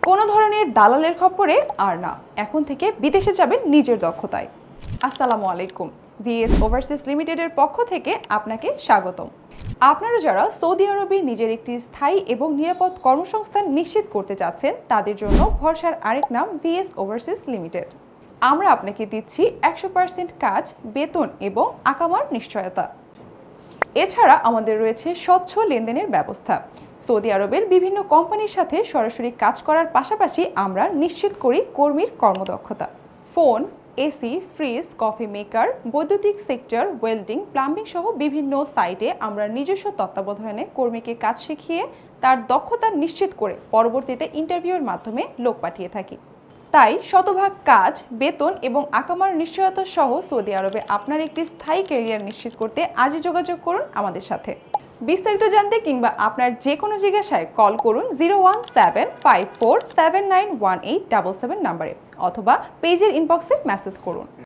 কোনো ধরনের দালালের খপ্পরে আর না, এখন থেকে বিদেশে যাবেন নিজের দক্ষতায়। আসসালামু আলাইকুম, ভিএস ওভারসিজ লিমিটেডের পক্ষ থেকে আপনাকে স্বাগতম। আপনারা যারা সৌদি আরবে নিজের একটি স্থায়ী এবং নিরাপদ কর্মসংস্থান নিশ্চিত করতে চাচ্ছেন, তাদের জন্য ভরসার আরেক নাম ভিএস ওভারসিজ লিমিটেড। আমরা আপনাকে দিচ্ছি 100% কাজ, বেতন এবং আকামার নিশ্চয়তা। এছাড়া আমাদের রয়েছে স্বচ্ছ লেনদেনের ব্যবস্থা। সৌদি আরবের বিভিন্ন কোম্পানির সাথে সরাসরি কাজ করার পাশাপাশি আমরা নিশ্চিত করি কর্মীর কর্মদক্ষতা। Phone, AC, fridge, coffee maker, বৈদ্যুতিক সেক্টর, ওয়েল্ডিং, প্লাম্বিং সহ বিভিন্ন সাইটে আমরা নিজস্ব তত্ত্বাবধানে কর্মীকে কাজ শিখিয়ে তার দক্ষতা নিশ্চিত করে পরবর্তীতে ইন্টারভিউয়ের মাধ্যমে লোক পাঠিয়ে থাকি। তাই শতভাগ কাজ, বেতন এবং আকামার নিশ্চয়তা সহ সৌদি আরবে আপনার একটি স্থায়ী ক্যারিয়ার নিশ্চিত করতে আজই যোগাযোগ করুন আমাদের সাথে। বিস্তারিত জানতে কিংবা আপনার যে কোনো জিজ্ঞাসায় কল করুন 01754791877 নাম্বারে, অথবা পেজের ইনবক্সে মেসেজ করুন।